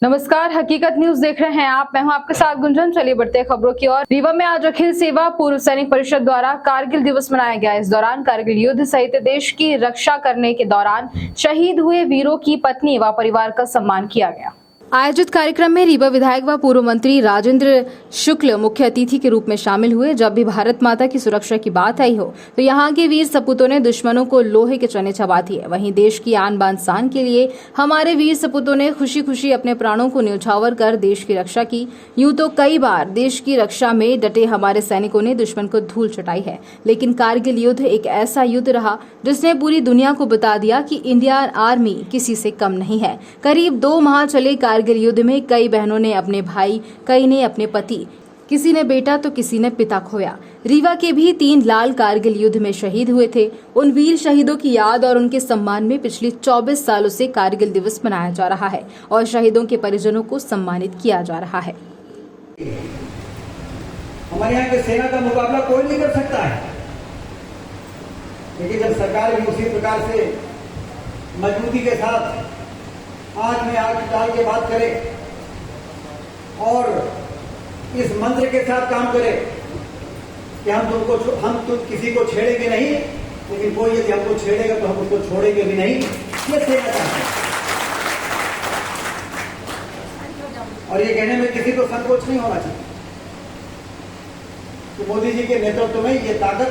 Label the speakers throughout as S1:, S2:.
S1: नमस्कार, हकीकत न्यूज देख रहे हैं आप। मैं हूं आपके साथ गुंजन। चलिए बढ़ते हैं खबरों की ओर। रीवा में आज अखिल सेवा पूर्व सैनिक परिषद द्वारा कारगिल दिवस मनाया गया। इस दौरान कारगिल युद्ध सहित देश की रक्षा करने के दौरान शहीद हुए वीरों की पत्नी व परिवार का सम्मान किया गया। आयोजित कार्यक्रम में रीवा विधायक व पूर्व मंत्री राजेंद्र शुक्ल मुख्य अतिथि के रूप में शामिल हुए। जब भी भारत माता की सुरक्षा की बात आई हो तो यहाँ के वीर सपूतों ने दुश्मनों को लोहे के चने चबा दिए। वहीं देश की आन बान शान के लिए हमारे वीर सपूतों ने खुशी खुशी अपने प्राणों को न्यौछावर कर देश की रक्षा की। यूं तो कई बार देश की रक्षा में डटे हमारे सैनिकों ने दुश्मन को धूल चटाई है, लेकिन कारगिल युद्ध एक ऐसा युद्ध रहा जिसने पूरी दुनिया को बता दिया कि इंडियन आर्मी किसी से कम नहीं है। करीब 2 माह चले कारगिल युद्ध में कई बहनों ने अपने भाई, कई ने अपने पति, किसी ने बेटा तो किसी ने पिता खोया। रीवा के भी 3 लाल कारगिल युद्ध में शहीद हुए थे। उन वीर शहीदों की याद और उनके सम्मान में पिछले 24 सालों से कारगिल दिवस मनाया जा रहा है और शहीदों के परिजनों को सम्मानित किया जा रहा है।
S2: हमारे यहाँ की सेना का मुकाबला कोई नहीं कर सकता है, लेकिन जब सरकार भी उसी प्रकार से मजबूती के साथ आंख में आंख डाल के बात करे और इस मंत्र के साथ काम करे कि हम तुम किसी को छेड़ेंगे नहीं, लेकिन कोई यदि हमको छेड़ेगा तो हम उसको छोड़ेंगे भी नहीं, ये सेना चाहते हैं। और ये कहने में किसी को संकोच नहीं होना चाहिए तो मोदी जी के नेतृत्व में ये ताकत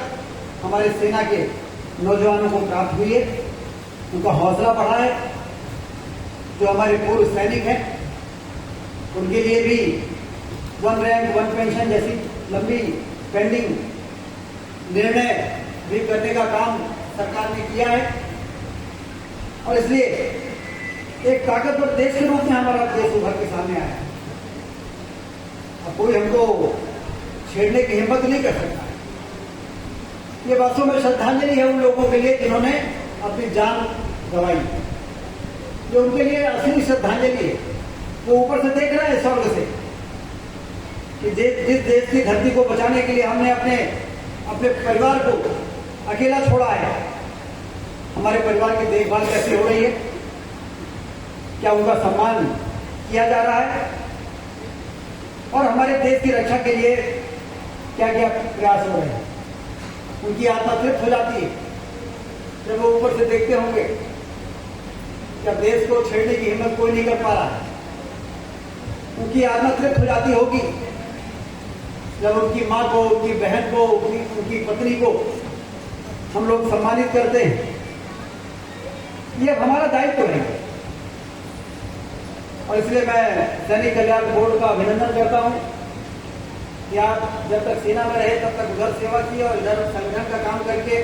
S2: हमारे सेना के नौजवानों को प्राप्त हुई है, उनका हौसला बढ़ा है। जो हमारे पूर्व सैनिक हैं उनके लिए भी 1 रैंक 1 पेंशन जैसी लंबी पेंडिंग निर्णय भी करने का काम सरकार ने किया है और इसलिए एक ताकतवर देश के रूप में हमारा देश उभर के सामने आया है। अब कोई हमको छेड़ने की हिम्मत नहीं कर सकता है। ये वास्तव में श्रद्धांजलि है उन लोगों के लिए जिन्होंने अपनी जान गंवाई। जो उनके लिए असली श्रद्धांजलि है, वो ऊपर से देख रहा है स्वर्ग से कि जिस देश की धरती को बचाने के लिए हमने अपने परिवार को अकेला छोड़ा है, हमारे परिवार की देखभाल कैसे हो रही है, क्या उनका सम्मान किया जा रहा है और हमारे देश की रक्षा के लिए क्या क्या प्रयास हो रहे हैं। उनकी आत्मा तृप्त हो जाती है जब वो ऊपर से देखते होंगे जब देश को छेड़ने की हिम्मत कोई नहीं कर पा रहा है। उनकी आत्मा तृप्त हो जाती होगी जब उनकी माँ को, उनकी बहन को, उनकी पत्नी को हम लोग सम्मानित करते हैं। ये हमारा दायित्व है और इसलिए मैं सैनिक कल्याण बोर्ड का अभिनंदन करता हूं कि आप जब तक सेना में रहे तब तक उधर सेवा की और इधर संगठन का काम करके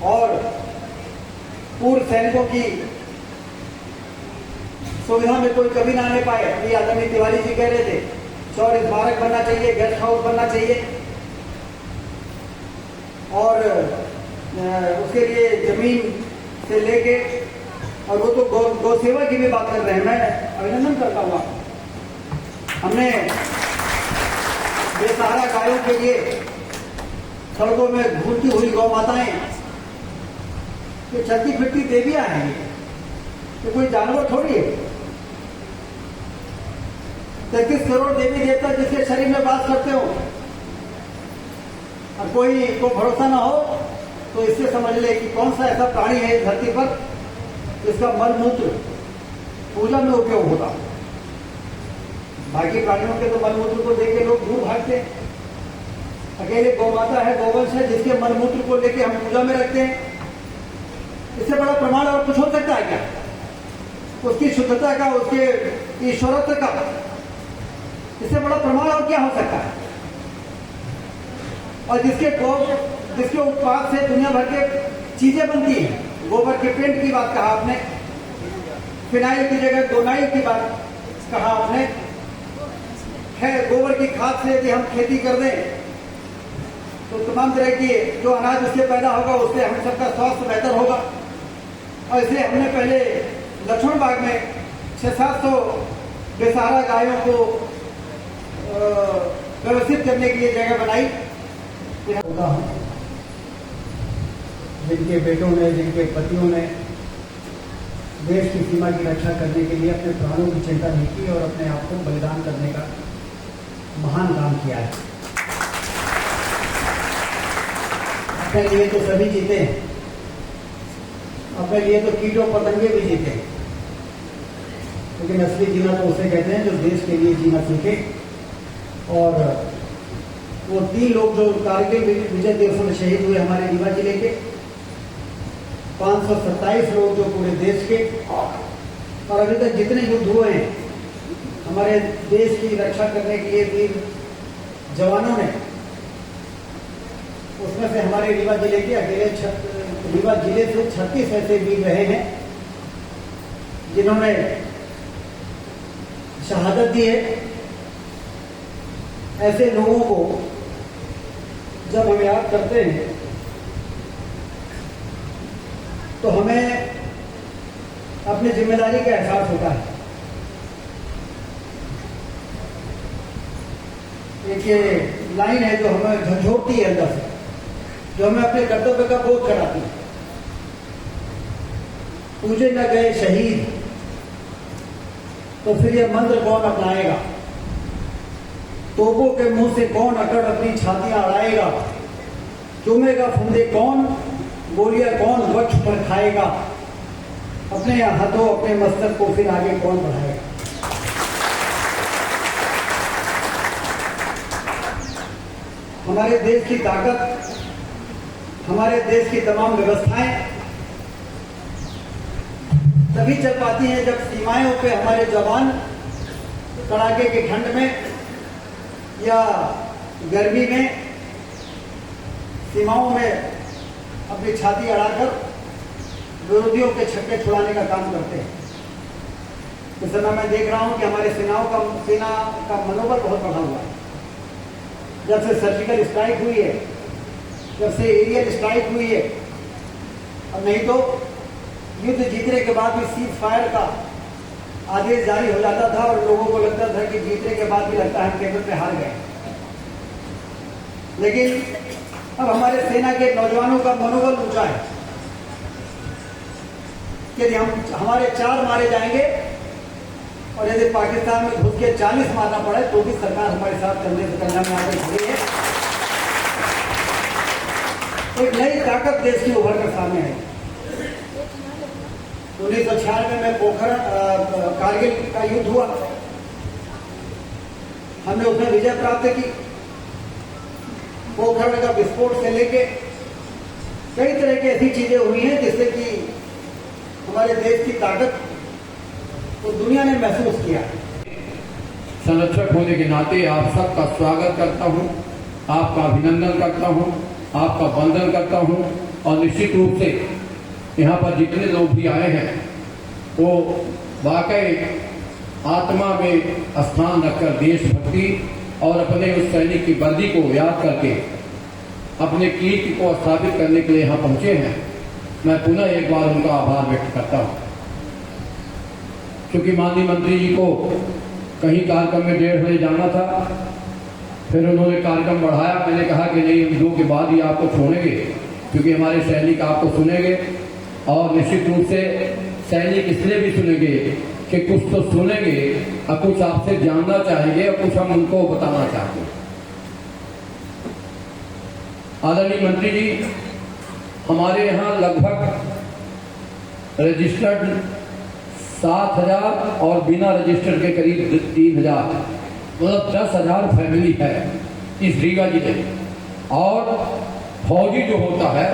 S2: और पूर्व सैनिकों की सुविधा में कोई कभी ना आने पाए। अभी आदरणीय तिवारी जी कह रहे थे शौर्य स्मारक बनना चाहिए, गेस्ट हाउस बनना चाहिए और उसके लिए जमीन से लेके और वो तो गौ सेवा की भी बात कर रहे हैं। मैं अभिनंदन करता हूँ। हमने बेसहारा गायों के लिए सड़कों में घूमती हुई गौ माताएं, ये चलती फिरती देवियां हैं, ये कोई जानवर थोड़ी है। 33 करोड़ देवी देवता जिसके शरीर में वास करते हो और कोई को भरोसा ना हो तो इससे समझ ले कि कौन सा ऐसा प्राणी है इस धरती पर जिसका मल मूत्र पूजा में उपयोग होता। बाकी प्राणियों के तो मल मूत्र को देख के लोग दूर भागते हैं। अकेले गौ माता है, गोवंश है, जिसके मल मूत्र को लेके हम पूजा में रखते हैं। इससे बड़ा प्रमाण और कुछ हो सकता है क्या? उसकी शुद्धता का, उसके ईश्वरत्व का इससे बड़ा प्रमाण और क्या हो सकता है? और जिसके उत्पाद से दुनिया भर के चीजें बनती हैं। गोबर के पेंट की बात कहा आपने, फिनाइल की जगह डोनाइल की बात कहा आपने। खैर, गोबर की खाद से यदि हम खेती कर दें तो तमाम तरह की जो अनाज उससे पैदा होगा उससे हम सबका स्वास्थ्य बेहतर होगा। और इसलिए हमने पहले लक्ष्मण बाग में 600-700 बेसहारा गायों को व्यवस्थित करने के लिए जगह बनाई। जिनके बेटों ने, जिनके पतियों ने देश की सीमा की रक्षा करने के लिए अपने प्राणों की चिंता नहीं की और अपने आप को बलिदान करने का महान काम किया है। अपने लिए तो सभी जीते हैं, अपने लिए तो कीटों पतंगे भी जीते हैं, लेकिन असली जीना तो उसे कहते हैं जो देश के लिए जीना सीखे। और वो 3 लोग जो कारगिल विजय दिवस में शहीद हुए हमारे रीवा जिले के, 527 लोग जो पूरे देश के, और अभी तक जितने युद्ध हुए हैं हमारे देश की रक्षा करने के लिए वीर जवानों ने, उसमें से हमारे रीवा जिले के अकेले रीवा जिले से 36 ऐसे वीर रहे हैं जिन्होंने शहादत दी है। ऐसे लोगों को जब हम याद करते हैं तो हमें अपनी जिम्मेदारी का एहसास होता है। एक ये लाइन है जो हमें झंझोड़ती है अंदर से, जो हमें अपने कर्तव्य का बोध कराती है। पूजे न गए शहीद तो फिर ये मंत्र कौन अपनाएगा, तोपों के मुंह से कौन अकड़ अपनी छातियां अड़ाएगा, चूमेगा फंदे कौन, गोलियां कौन वक्ष पर खाएगा, अपने हाथों अपने मस्तक को फिर आगे कौन बढ़ाएगा। हमारे देश की ताकत, हमारे देश की तमाम व्यवस्थाएं तभी चल पाती हैं जब सीमाओं पे हमारे जवान कड़ाके की ठंड में या गर्मी में सीमाओं में अपनी छाती अड़ाकर विरोधियों के छक्के छुड़ाने का काम करते हैं। इस समय मैं देख रहा हूं कि हमारे सेना का मनोबल बहुत बढ़ा हुआ है। जब से सर्जिकल स्ट्राइक हुई है, जब से एरियल स्ट्राइक हुई है, और नहीं तो युद्ध जीतने के बाद भी सीज फायर का आदेश जारी हो जाता था और लोगों को लगता था कि जीतने के बाद भी लगता है केंद्र पे हार गए। लेकिन अब हमारे सेना के नौजवानों का मनोबल ऊंचा है। यदि हमारे 4 मारे जाएंगे और यदि पाकिस्तान में घुस के 40 मारना पड़े तो भी सरकार हमारे साथ कंधे से कंधा में आकर खड़ी है। एक नई ताकत देश की उभर कर सामने आई। 1996 में पोखरण कारगिल का युद्ध हुआ, हमने उसमें विजय प्राप्त की। पोखरण का विस्फोट से लेके कई तरह की ऐसी चीजें हुई हैं जिससे कि हमारे देश की ताकत को दुनिया ने महसूस किया।
S3: संरक्षक होने के नाते आप सबका स्वागत करता हूं, आपका अभिनंदन करता हूं, आपका वंदन करता हूं, और निश्चित रूप से यहाँ पर जितने लोग भी आए हैं वो वाकई आत्मा में स्थान रखकर देशभक्ति और अपने उस सैनिक की वर्दी को याद करके अपने कीर्ति को स्थापित करने के लिए यहाँ पहुंचे हैं। मैं पुनः एक बार उनका आभार व्यक्त करता हूँ, क्योंकि माननीय मंत्री जी को कहीं कार्यक्रम में 1:30 बजे जाना था, फिर उन्होंने कार्यक्रम बढ़ाया। मैंने कहा कि नहीं, हम 2 के बाद ही आपको छोड़ेंगे, क्योंकि हमारे सैनिक आपको सुनेंगे, और निश्चित रूप से सैनिक इसलिए भी सुनेंगे कि कुछ तो सुनेंगे और कुछ आपसे जानना चाहेंगे और कुछ हम उनको बताना चाहेंगे। आदरणीय मंत्री जी, हमारे यहाँ लगभग रजिस्टर्ड 7,000 और बिना रजिस्टर्ड के करीब 3,000, मतलब 10,000 फैमिली है इस रीवा जिले में। और फौजी जो होता है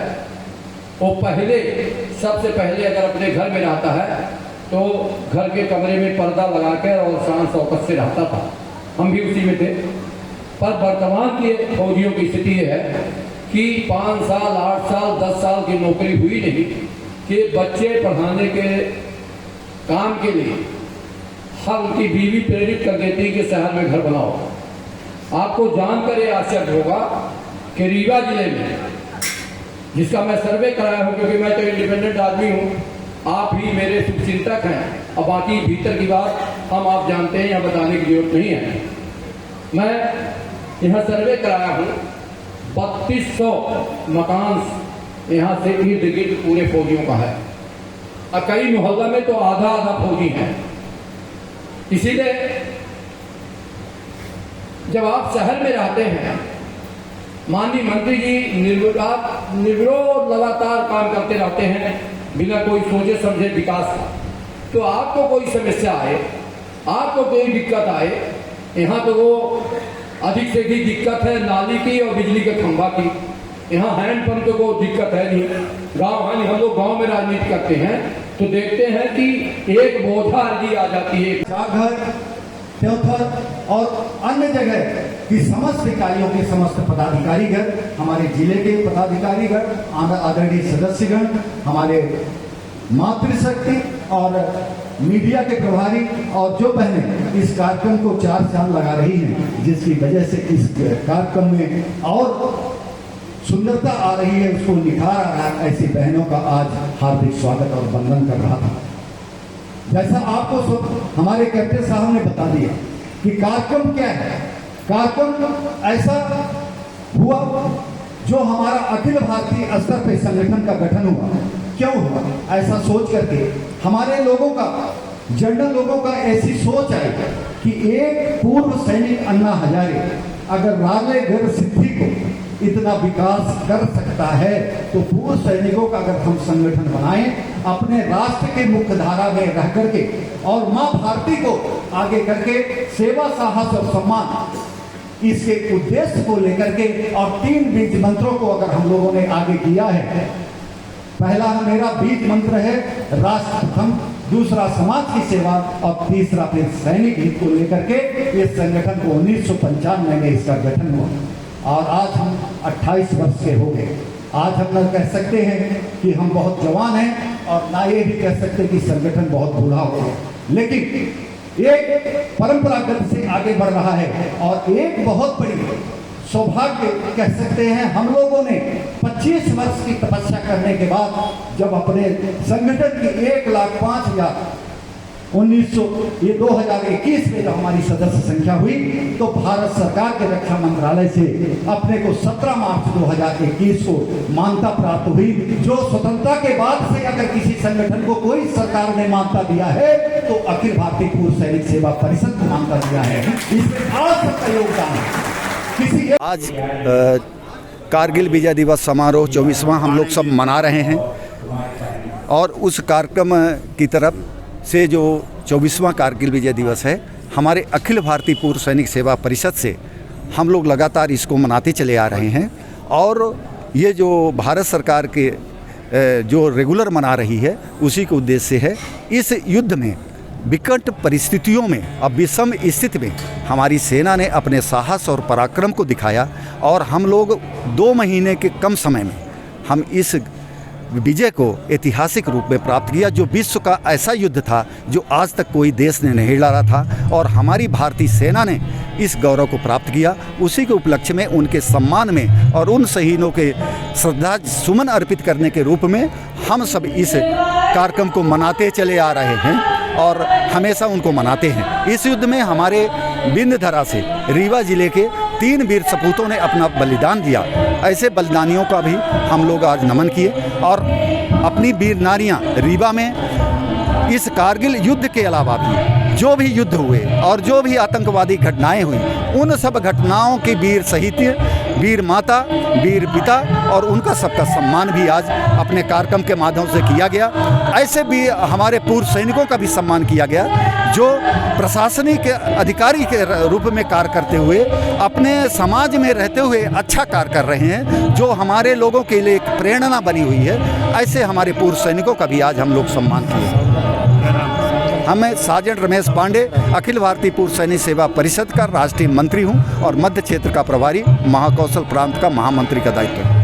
S3: वो सबसे पहले अगर अपने घर में रहता है तो घर के कमरे में पर्दा लगाकर और शान शौकत से रहता था। हम भी उसी में थे। पर वर्तमान के फौजियों की स्थिति है कि 5 साल, 8 साल, 10 साल की नौकरी हुई नहीं कि बच्चे पढ़ाने के काम के लिए हर उनकी बीवी प्रेरित कर देती है कि शहर में घर बनाओ। आपको जानकर ये आश्चर्य होगा कि रीवा जिले में, जिसका मैं सर्वे कराया हूँ, क्योंकि मैं तो इंडिपेंडेंट आदमी हूँ, आप ही मेरे शुभचिंतक हैं, और बाकी भीतर की बात आप जानते हैं, या बताने की जरूरत नहीं है। मैं यहाँ सर्वे कराया हूँ, 3200 मकान यहाँ से इर्द गिर्द पूरे फौजियों का है। और कई मोहल्ला में तो आधा आधा फौजी हैं। इसीलिए जब आप शहर में रहते हैं, माननीय मंत्री जी निर्विरोध लगातार काम करते रहते हैं बिना कोई सोचे समझे विकास का, तो आपको कोई समस्या आए, आपको कोई दिक्कत आए, यहाँ तो वो अधिक से अधिक दिक्कत है नाली की और बिजली के खंभा की। यहाँ हैंडपंप तो कोई दिक्कत है नहीं। गाँव है, हम लोग गाँव में राजनीति करते हैं तो देखते हैं कि एक बोझा अर्जी आ जाती है।
S4: घर त्योथर और अन्य जगह की समस्त इकाइयों के समस्त पदाधिकारीगण, हमारे जिले के पदाधिकारीगण, आदरणीय सदस्यगण, हमारे मातृशक्ति और मीडिया के प्रभारी और जो बहनें इस कार्यक्रम को 4 चांद लगा रही हैं, जिसकी वजह से इस कार्यक्रम में और सुंदरता आ रही है, उसको निखार आ रहा है, ऐसी बहनों का आज हार्दिक स्वागत और वंदन कर रहा था। जैसा आपको सब हमारे कैप्टन साहब ने बता दिया कि कार्यक्रम क्या है। कार्यक्रम ऐसा हुआ जो हमारा अखिल भारतीय स्तर पर संगठन का गठन हुआ। क्यों हुआ? ऐसा सोच करके हमारे लोगों का, जनरल लोगों का ऐसी सोच आई कि एक पूर्व सैनिक अन्ना हजारे अगर रालेगढ़ सिद्धि को इतना विकास कर सकता है तो पूर्व सैनिकों का अगर हम संगठन बनाएं, अपने राष्ट्र के मुख्य धारा में रह करके और मां भारती को आगे करके सेवा, साहस और सम्मान, इसके उद्देश्य को लेकर के और 3 बीज मंत्रों को अगर हम लोगों ने आगे किया है। पहला मेरा बीज मंत्र है राष्ट्र प्रथम, दूसरा समाज की सेवा और तीसरा फिर सैनिक हित को लेकर के इस संगठन को 1995 में इसका गठन हुआ और आज हम 28 वर्ष के हो गए। आज हम लोग कह सकते हैं कि हम बहुत जवान हैं और ना ये भी कह सकते कि संगठन बहुत बूढ़ा हो गया, लेकिन एक परंपरागत से आगे बढ़ रहा है और एक बहुत बड़ी सौभाग्य कह सकते हैं। हम लोगों ने 25 वर्ष की तपस्या करने के बाद जब अपने संगठन की 1,05,000 2021 में जब हमारी सदस्य संख्या हुई तो भारत सरकार के रक्षा मंत्रालय से अपने को 17 मार्च 2021 को मान्यता प्राप्त हुई, जो स्वतंत्रता के बाद से अगर किसी संगठन को कोई सरकार ने मान्यता दिया है तो अखिल भारतीय पूर्व सैनिक सेवा परिषद को मान्यता दिया है। इसमें आज सबका योगदान है।
S2: आज कारगिल विजय दिवस समारोह 24वां हम लोग सब मना रहे हैं और उस कार्यक्रम की तरफ से जो 24वां कारगिल विजय दिवस है, हमारे अखिल भारतीय पूर्व सैनिक सेवा परिषद से हम लोग लगातार इसको मनाते चले आ रहे हैं और ये जो भारत सरकार के जो रेगुलर मना रही है उसी के उद्देश्य से है। इस युद्ध में विकट परिस्थितियों में, अब विषम स्थिति में हमारी सेना ने अपने साहस और पराक्रम को दिखाया और हम लोग 2 महीने के कम समय में हम इस विजय को ऐतिहासिक रूप में प्राप्त किया, जो विश्व का ऐसा युद्ध था जो आज तक कोई देश ने नहीं लड़ा था और हमारी भारतीय सेना ने इस गौरव को प्राप्त किया। उसी के उपलक्ष्य में उनके सम्मान में और उन शहीदों के श्रद्धा सुमन अर्पित करने के रूप में हम सब इस कार्यक्रम को मनाते चले आ रहे हैं और हमेशा उनको मनाते हैं। इस युद्ध में हमारे विंध्यधरा से रीवा जिले के 3 वीर सपूतों ने अपना बलिदान दिया। ऐसे बलिदानियों का भी हम लोग आज नमन किए और अपनी वीर नारियां रीवा में इस कारगिल युद्ध के अलावा भी जो भी युद्ध हुए और जो भी आतंकवादी घटनाएं हुई, उन सब घटनाओं के वीर शहीद, वीर माता, वीर पिता और उनका सबका सम्मान भी आज अपने कार्यक्रम के माध्यम से किया गया। ऐसे भी हमारे पूर्व सैनिकों का भी सम्मान किया गया जो प्रशासनिक अधिकारी के रूप में कार्य करते हुए अपने समाज में रहते हुए अच्छा कार्य कर रहे हैं, जो हमारे लोगों के लिए एक प्रेरणा बनी हुई है। ऐसे हमारे पूर्व सैनिकों का भी आज हम लोग सम्मान किए। मैं सार्जेंट रमेश पांडे, अखिल भारतीय पूर्व सैनिक सेवा परिषद का राष्ट्रीय मंत्री हूं और मध्य क्षेत्र का प्रभारी, महाकौशल प्रांत का महामंत्री का दायित्व है।